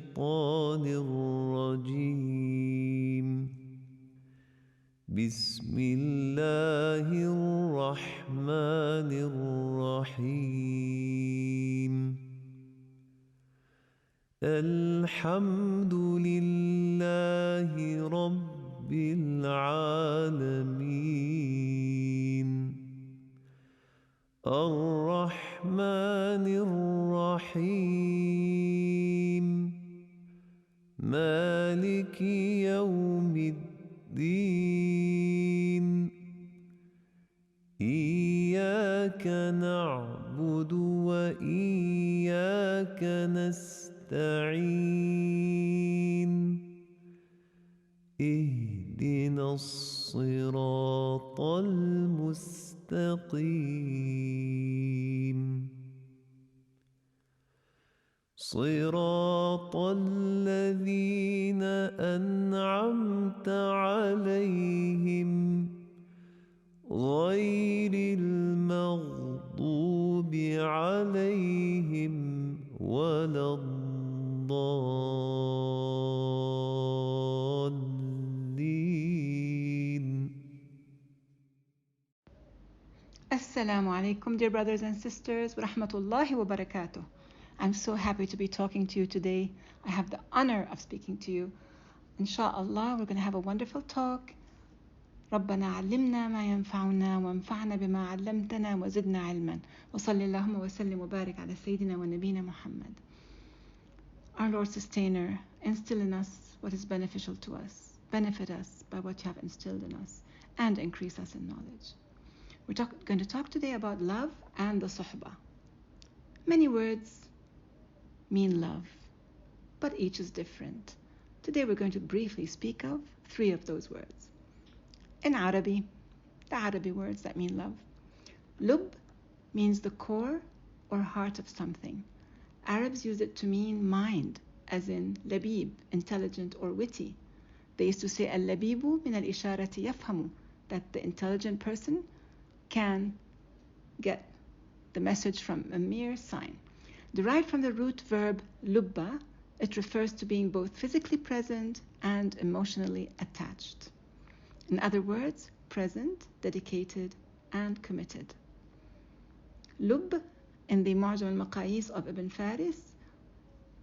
الشيطان الرجيم بسم الله الرحمن الرحيم الحمد لله رب العالمين الرحمن الرحيم مالك يوم الدين إياك نعبد وإياك نستعين اهدنا الصراط المستقيم صراط الذين أنعمت عليهم غير المغضوب عليهم ولا الضالين. Assalamu alaikum, dear brothers and sisters, wa rahmatullahi wa barakatuh. I'm so happy to be talking to you today. I have the honor of speaking to you. Insha'Allah, we're going to have a wonderful talk. ربنا علمنا ما ينفعنا وانفعنا بما علمتنا وزدنا علما وصلى اللهم وسلم وبارك على سيدنا ونبينا محمد. Our Lord Sustainer, instill in us what is beneficial to us, benefit us by what you have instilled in us, and increase us in knowledge. We're going to talk today about love and the suhbah. Many words mean love, but each is different. Today we're going to briefly speak of 3 of those words. In Arabi, the Arabi words that mean love. Lub means the core or heart of something. Arabs use it to mean mind, as in labib, intelligent or witty. They used to say al-labibu min al-isharati yafhamu, that the intelligent person can get the message from a mere sign. Derived from the root verb lubba, it refers to being both physically present and emotionally attached. In other words, present, dedicated, and committed. Lub, in the Mu'jam al-Maqayis of Ibn Faris,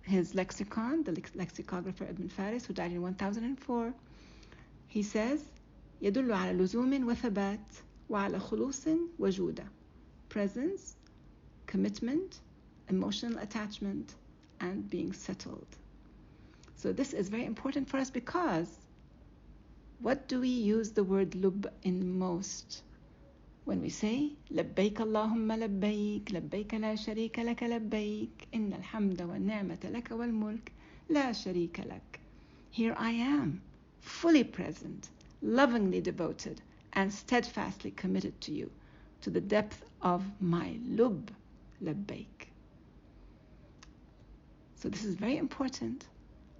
his lexicon, the lexicographer Ibn Faris, who died in 1004, he says, يدل على لزوم وثبات وعلى خلوص وجودة. Presence, commitment, emotional attachment, and being settled. So this is very important for us because what do we use the word lub in most? When we say لبيك اللهم لبيك لبيك لا شريك لك لبيك إن الحمد والنعمة لك والملك لا شريك لك. Here I am, fully present, lovingly devoted, and steadfastly committed to you, to the depth of my lub, labbaik. So this is very important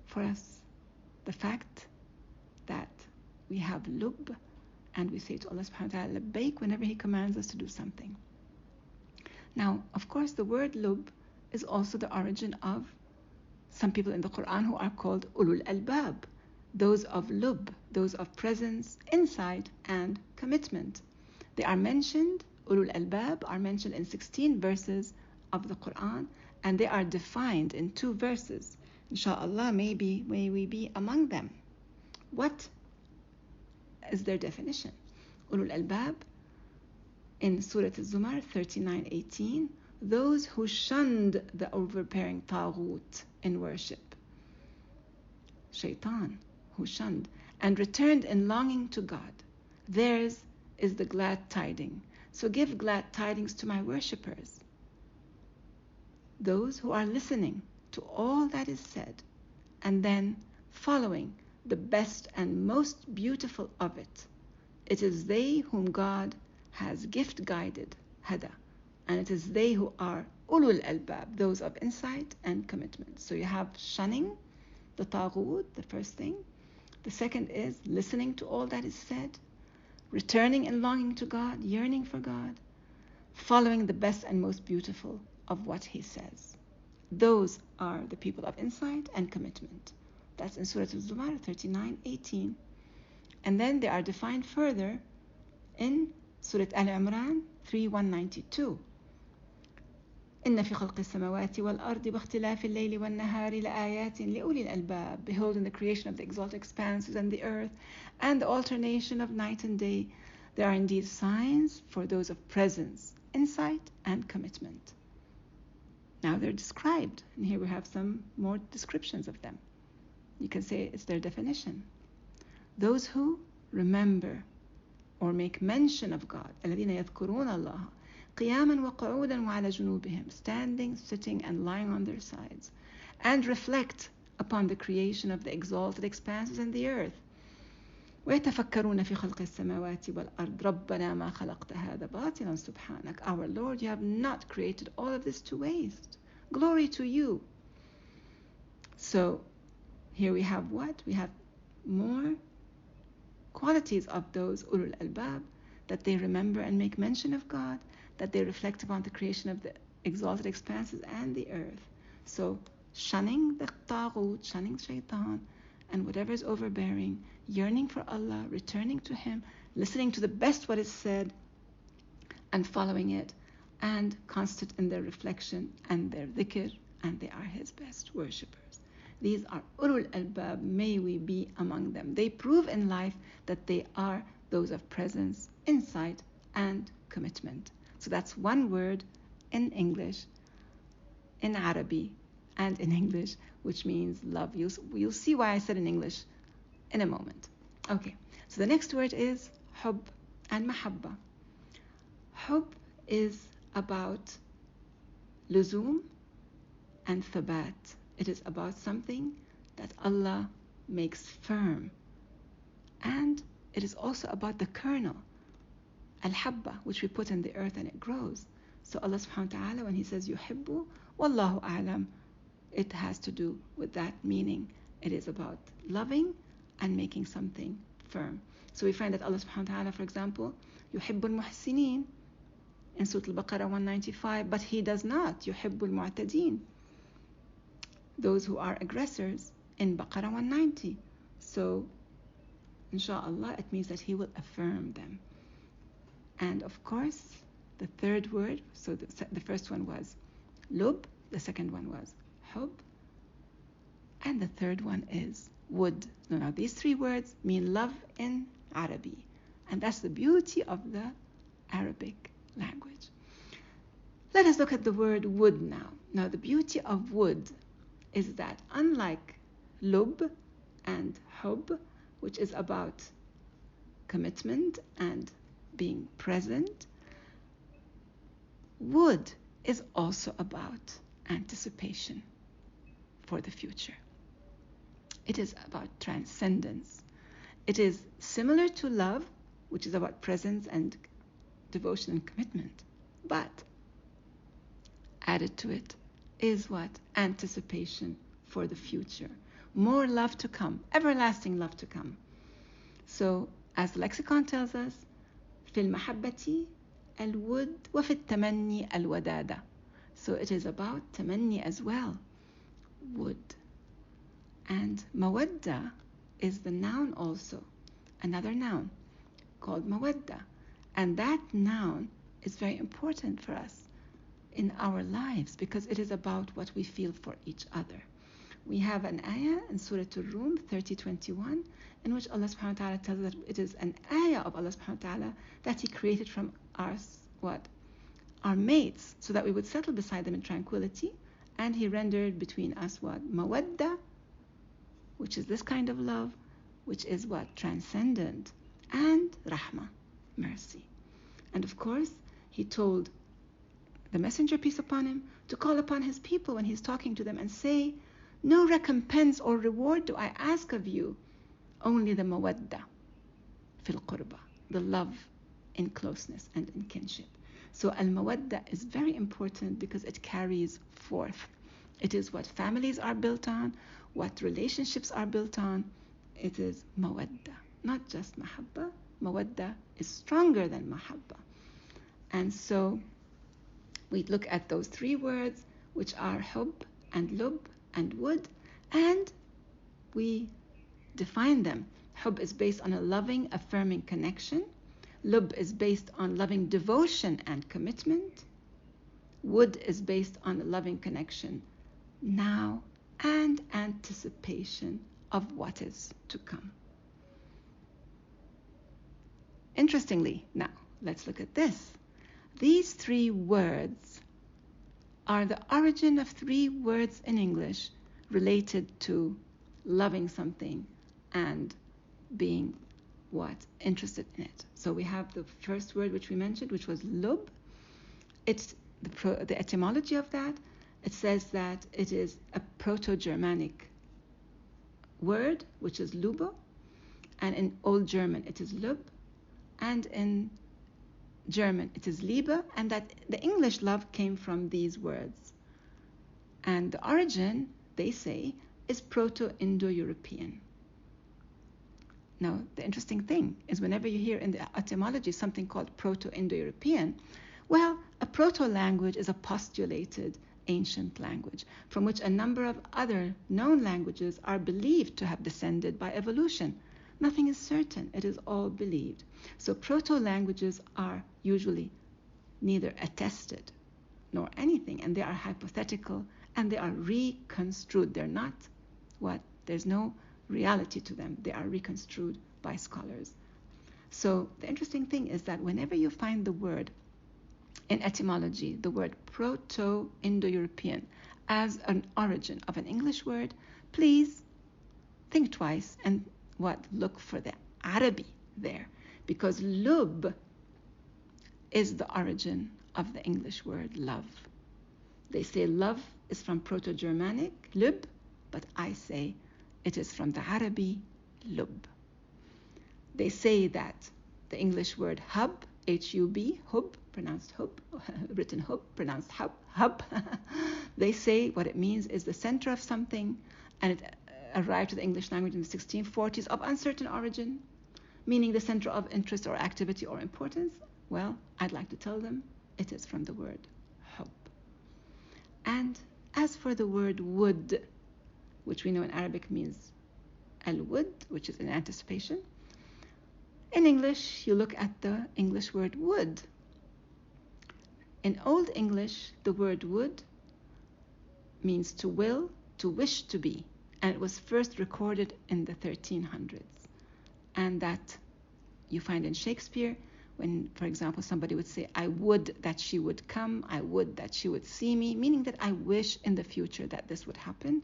for us, the fact that we have lub and we say to Allah subhanahu wa ta'ala labbaik whenever He commands us to do something. Now, of course, the word lub is also the origin of some people in the Quran who are called ulul albab, those of lub, those of presence, insight, and commitment. They are mentioned, ulul albab are mentioned in 16 verses of the Quran, and they are defined in 2 verses. Insha'Allah, may we be among them. What is their definition? Ulul albab in Surah Al-Zumar 39:18, those who shunned the overbearing taghut in worship, shaitan, who shunned, and returned in longing to God. Theirs is the glad tiding. So give glad tidings to my worshippers. Those who are listening to all that is said and then following the best and most beautiful of it. It is they whom God has gift guided, hada, and it is they who are ulul albab, those of insight and commitment. So you have shunning the taghut, the first thing. The second is listening to all that is said, returning and longing to God, yearning for God, following the best and most beautiful of what He says. those are the people of insight and commitment. That's in Surah Al-Zumar 39:18. And then they are defined further in Surah Al-Imran 3:192. إن في خلق السماوات والأرض واختلاف الليل والنهار لآيات لأولي الألباب. Behold, in the creation of the exalted expanses and the earth and the alternation of night and day, there are indeed signs for those of presence, insight, and commitment. Now they're described, and here we have some more descriptions of them. You can say it's their definition. Those who remember or make mention of God, الذين يذكرون الله قياما وقعودا وعلى جنوبهم, standing, sitting, and lying on their sides, and reflect upon the creation of the exalted expanses and the earth. ويتفكرون في خلق السماوات والأرض ربنا ما خلقت هذا باطلا سبحانك. Our Lord, you have not created all of this to waste. Glory to you. So here we have what? We have more qualities of those ulul albab, that they remember and make mention of God, that they reflect upon the creation of the exalted expanses and the earth. So shunning the taghut, shunning shaitan, and whatever is overbearing, yearning for Allah, returning to Him, listening to the best what is said, and following it, and constant in their reflection and their dhikr, and they are His best worshippers. These are ulul albab. May we be among them. They prove in life that they are those of presence, insight, and commitment. So that's one word in English, in Arabi, and in English, which means love. You'll see why I said in English in a moment. Okay, so the next word is hub and mahabba. Hub is about luzum and thabat. It is about something that Allah makes firm. And it is also about the kernel, al-habba, which we put in the earth and it grows. So Allah subhanahu wa ta'ala, when He says yuhibbu, wallahu a'lam, it has to do with that meaning. It is about loving and making something firm. So we find that Allah subhanahu wa ta'ala, for example, yuhibbul muhsinin in Surah Al-Baqarah 195, but He does not yuhibbul mu'tadin, those who are aggressors, in Baqarah 190. So inshaAllah, it means that He will affirm them. And of course, the third word, so the first one was lub, the second one was hub, and the third one is wood. Now these three words mean love in Arabi, and that's the beauty of the Arabic language. Let us look at the word wood now. Now the beauty of wood is that unlike lub and hub, which is about commitment and being present, wood is also about anticipation for the future. It is about transcendence. It is similar to love, which is about presence and devotion and commitment, but added to it is what? Anticipation for the future. More love to come, everlasting love to come. So, as the lexicon tells us, في المحبة الود وفي التمني الودادة. So it is about tamanni as well, wood. And mawadda is the noun also, another noun called mawadda. And that noun is very important for us in our lives because it is about what we feel for each other. We have an ayah in Surah Al-Rum 30:21 in which Allah subhanahu wa ta'ala tells us that it is an ayah of Allah subhanahu wa ta'ala that He created from us, our mates, so that we would settle beside them in tranquility, and He rendered between us mawadda, which is this kind of love, which is transcendent, and rahmah, mercy. And of course, He told the messenger, peace upon him, to call upon his people when he's talking to them and say, no recompense or reward do I ask of you, only the mawadda fil qurba, the love in closeness and in kinship. So al-mawadda is very important because it carries forth. It is what families are built on, what relationships are built on. It is mawadda, not just mahabba. Mawadda is stronger than mahabba. And so we look at those three words, which are hub and lub and wood, and we define them. Hub is based on a loving, affirming connection. Lub is based on loving devotion and commitment. Wood is based on a loving connection now and anticipation of what is to come. Interestingly, now let's look at this. These three words are the origin of three words in English related to loving something and being what? Interested in it. So we have the first word which we mentioned, which was lub. It's the etymology of that. It says that it is a Proto-Germanic word, which is lubo, and in Old German it is lub, and in German it is Liebe, and that the English love came from these words. And the origin, they say, is Proto-Indo-European. Now, the interesting thing is whenever you hear in the etymology something called Proto-Indo-European, well, a proto-language is a postulated ancient language from which a number of other known languages are believed to have descended by evolution. Nothing is certain. It is all believed. So proto-languages are usually neither attested nor anything, and they are hypothetical, and they are reconstrued. They're not what? There's no reality to them. They are reconstrued by scholars. So the interesting thing is that whenever you find the word in etymology, the word Proto-Indo-European as an origin of an English word, please think twice and look for the Arabi there, because lub is the origin of the English word love. They say love is from Proto-Germanic, lub, but I say it is from the Arabi, lub. They say that the English word hub, H-U-B, hub, pronounced hub, written hub, pronounced hub, hub. They say what it means is the center of something, and it arrived to the English language in the 1640s of uncertain origin, meaning the center of interest or activity or importance. Well, I'd like to tell them it is from the word hub. And as for the word wood, which we know in Arabic means al-wud, which is in anticipation, in English, you look at the English word wood. In Old English, the word would means to will, to wish to be, and it was first recorded in the 1300s. And that you find in Shakespeare when, for example, somebody would say, I would that she would come, I would that she would see me, meaning that I wish in the future that this would happen.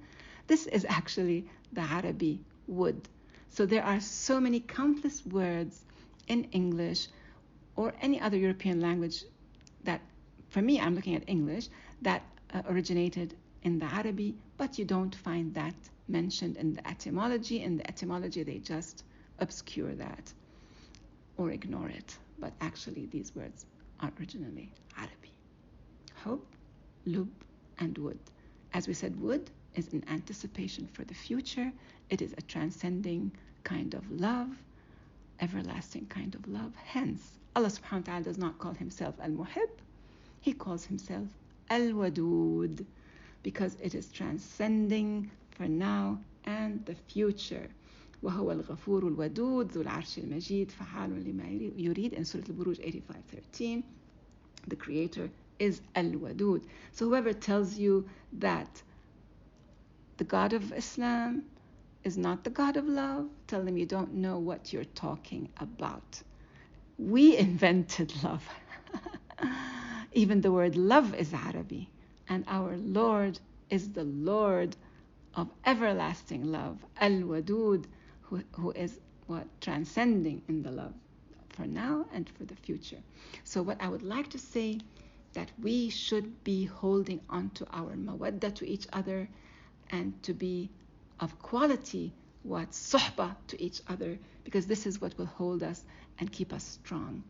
This is actually the Arabi would. So there are so many countless words in English or any other European language that, for me, I'm looking at English, that originated in the Arabi, but you don't find that mentioned in the etymology. In the etymology, they just obscure that or ignore it. But actually, these words are originally Arabi. Hope, lub, and wood. As we said, wood is an anticipation for the future. It is a transcending kind of love, everlasting kind of love. Hence, Allah subhanahu wa ta'ala does not call himself al-muhib. He calls himself al-wadud, because it is transcending for now and the future. وهو الغفور الودود ذو العرش المجيد فعال لما يريد in Surah Al-Buruj 85:13. The Creator is al-wadud. So whoever tells you that the God of Islam is not the God of love, tell them you don't know what you're talking about. We invented love. Even the word love is Arabi, and our Lord is the Lord of everlasting love, al-wadud, who is transcending in the love for now and for the future. So what I would like to say, that we should be holding on to our mawadda to each other, and to be of quality suhbah to each other, because this is what will hold us and keep us strong.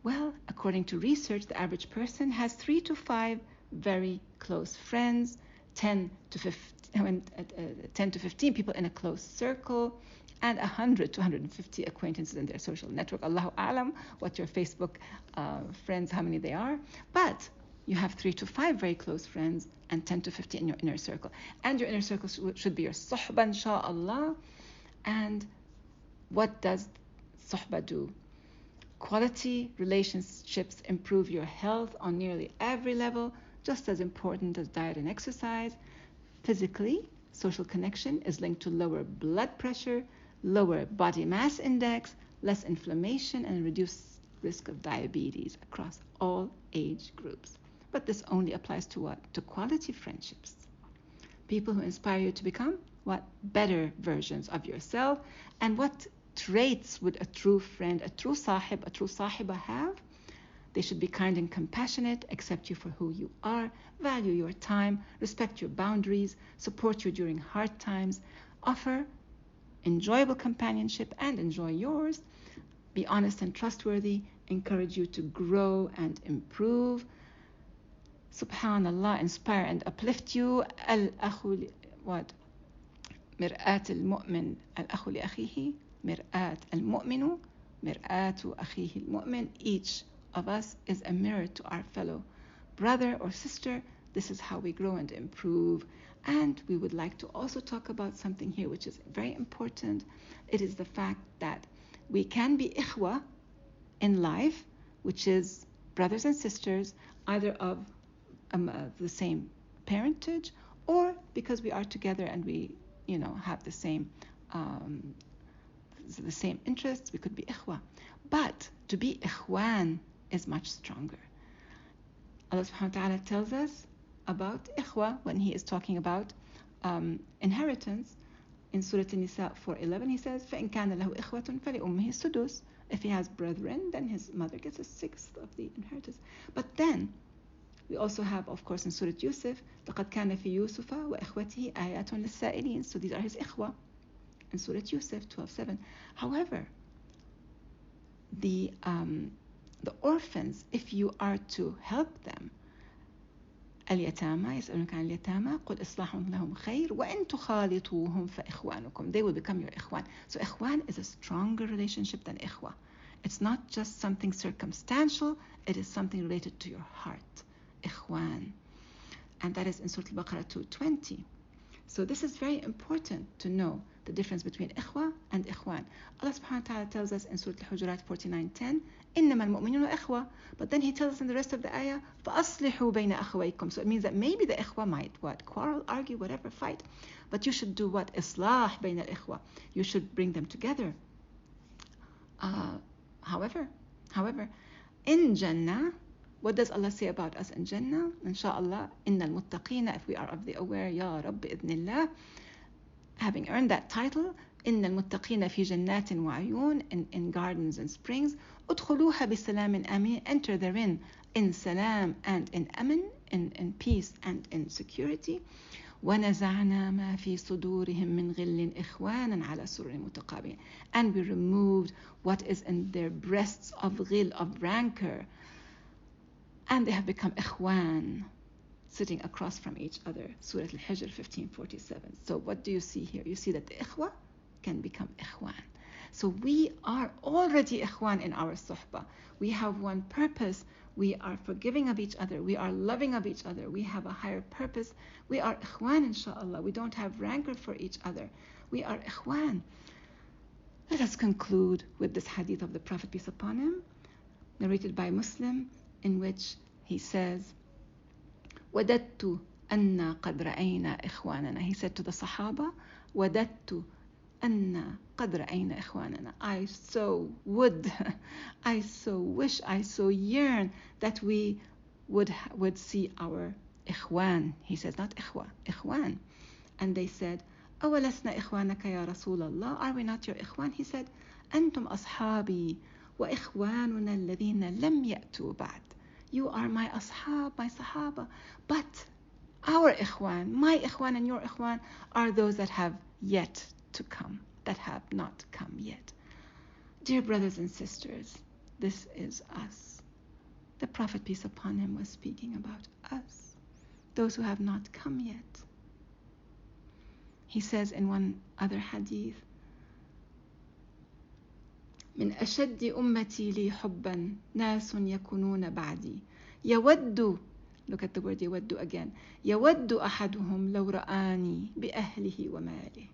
Well, according to research, the average person has 3 to 5 very close friends, 10 to 15 people in a close circle, and 100 to 150 acquaintances in their social network. Allahu A'lam what your Facebook friends, how many they are. But you have 3 to 5 very close friends and 10 to 50 in your inner circle. And your inner circle should be your suhbah, inshaAllah. And what does suhbah do? Quality relationships improve your health on nearly every level, just as important as diet and exercise. Physically, social connection is linked to lower blood pressure, lower body mass index, less inflammation, and reduced risk of diabetes across all age groups. But this only applies to what? To quality friendships. People who inspire you to become what? Better versions of yourself. And what traits would a true friend, a true sahibah have? They should be kind and compassionate, accept you for who you are, value your time, respect your boundaries, support you during hard times, offer enjoyable companionship and enjoy yours, be honest and trustworthy, encourage you to grow and improve, subhanallah, inspire and uplift you. Al-akhu what? مرآة المؤمن الأخ لأخيه مرآة المؤمن مرآة أخيه المؤمن. Each of us is a mirror to our fellow brother or sister. This is how we grow and improve. And we would like to also talk about something here which is very important. It is the fact that we can be ikhwah in life, which is brothers and sisters, either of the same parentage, or because we are together and we have the same interests, we could be ikhwah. But to be ikhwaan is much stronger. Allah subhanahu wa ta'ala tells us about ikhwah when he is talking about inheritance. In Surah An-Nisa 4:11 he says, فَإِنْ كَانَ لَهُ إِخْوَةٌ فَلِأُمِّهِ السُّدُسُ. If he has brethren, then his mother gets a sixth of the inheritance. But then we also have, of course, in Surah Yusuf, لَقَدْ كَانَ فِي يُوسُفَ وَإِخْوَتِهِ آيَاتٌ لِلسَّائِلِينَ. So these are his ikhwah in Surah Yusuf 12:7. However, the orphans, if you are to help them, اليتامى يسألونك عن اليتامى قل إصلاح لهم خير وإن تخالطوهم فإخوانكم. They will become your ikhwan. So ikhwan is a stronger relationship than ikhwah. It's not just something circumstantial, it is something related to your heart. Ikhwan. And that is in Surah Al-Baqarah 2:20. So this is very important to know the difference between ikhwah and ikhwan. Allah subhanahu wa ta'ala tells us in Surah Al-Hujurat 49:10, إِنَّمَا الْمُؤْمِنُونَ إِخْوَةٌ. But then he tells us in the rest of the ayah, فَأَصْلِحُوا بَيْنَ أَخَوَيْكُمْ. So it means that maybe the ikhwah might quarrel, argue, whatever, fight. But you should do what? إِصْلَاح بَيْنَ الْإِخْوَةِ. You should bring them together. However, in Jannah, what does Allah say about us in Jannah? Insha'Allah, إِنَّ الْمُتَّقِينَ, if we are of the aware, Ya Rabb, بِإِذْنِ having earned that title, إِنَّ الْمُتَّقِينَ فِي جَنَّاتٍ وَعُيُونٍ, in gardens and springs, أُدْخُلُوهَا بِسَلَامٍ آمِنٍ, enter therein in salam and in amin, in peace and in security. وَنَزَعْنَا مَا فِي صُدُورِهِمْ مِنْ غِلٍّ إِخْوَانًا عَلَى سُرُرٍ مُتَقَابِلٍ. And we removed what is in their breasts of ghil, of rancor, and they have become ikhwan, sitting across from each other. Surah Al-Hijr 15:47. So what do you see here? You see that the ikhwah can become ikhwan. So we are already ikhwan in our suhbah. We have one purpose. We are forgiving of each other. We are loving of each other. We have a higher purpose. We are ikhwan, inshaAllah. We don't have rancor for each other. We are ikhwan. Let us conclude with this hadith of the Prophet, peace upon him, narrated by Muslim, in which he says, وَدَدْتُ أَنَّا قَدْ رَأَيْنَا إِخْوَانَنَا. He said to the Sahaba, وَدَدْتُ أَنَّا قَدْ رَأَيْنَا إِخْوَانَنَا. I so wish, I so yearn that we would see our ikhwan. He says, not ikhwa, ikhwan. And they said, أَوَلَسْنَا إِخْوَانَكَ يَا رَسُولَ اللَّهِ. Are we not your ikhwan? He said, أَنْتُمْ أَصْحَابِي وَإِخْوَانُنَا الَّذِينَ لَمْ يَأْتُوا بَعْدِ. You are my ashab, my sahaba. But our ikhwan, my ikhwan and your ikhwan, are those that have yet to come, that have not come yet. Dear brothers and sisters, this is us. The Prophet, peace upon him, was speaking about us, those who have not come yet. He says in one other hadith, من أشد أمتي لي حبا ناس يكونون بعدي يود Look at the word يود again. يود أحدهم لو رآني بأهله وماله.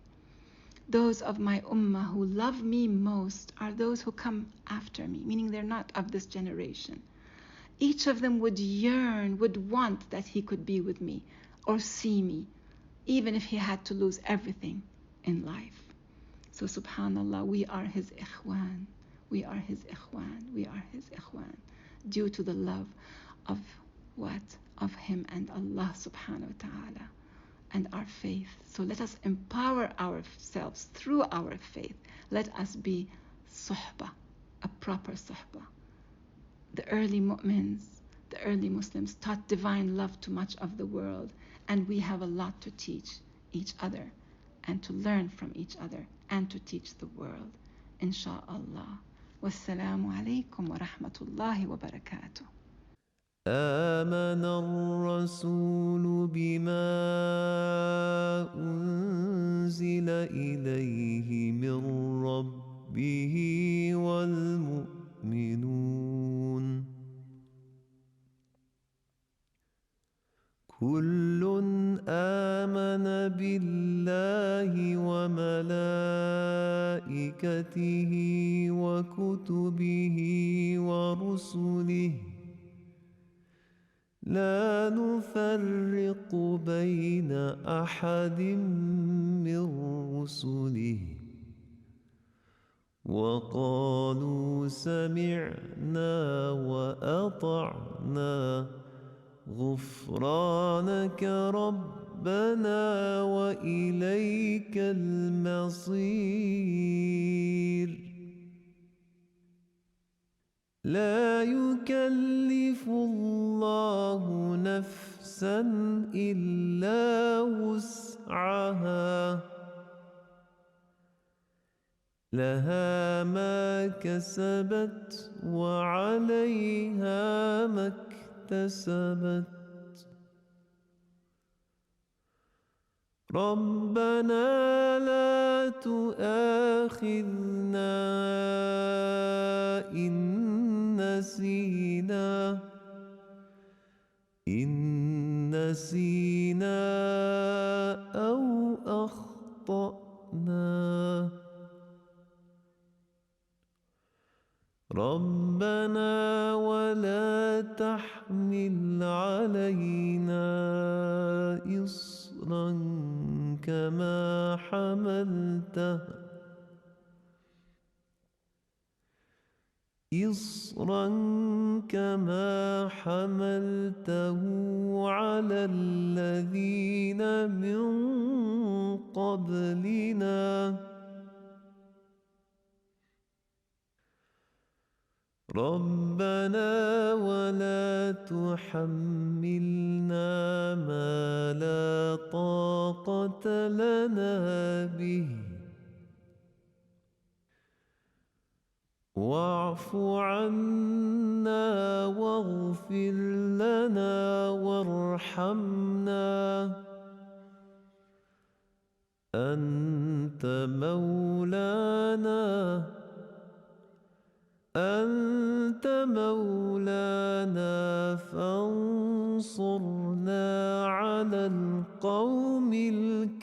Those of my ummah who love me most are those who come after me, meaning they're not of this generation. Each of them would yearn, would want that he could be with me or see me, even if he had to lose everything in life. So subhanallah, we are his ikhwaan. We are his ikhwaan. We are his ikhwaan. Due to the love of what? Of him and Allah subhanahu wa ta'ala and our faith. So let us empower ourselves through our faith. Let us be suhbah, a proper suhbah. The early mu'mins, the early Muslims taught divine love to much of the world, and we have a lot to teach each other and to learn from each other and to teach the world. Insha'Allah. Wassalamu alaikum wa rahmatullahi wa barakatuh. آمن الرسول بما أنزل إليه من ربه والمؤمنون كل آمن بالله وملائكته وكتبه ورسله لا نفرق بين أحد من رسله وقالوا سمعنا وأطعنا غفرانك ربنا وإليك المصير لا يكلف الله نفسا إلا وسعها لها ما كسبت وعليها ما اكتسبت ربنا لا تؤاخذنا إن نسينا أو أخطأنا ربنا ولا تحمل علينا إصرا كما حملته على الذين من قبلنا ربنا ولا تحملنا ما لا طاقة لنا به واعف عنا واغفر لنا وارحمنا أنت مولانا فانصرنا على القوم الكافرين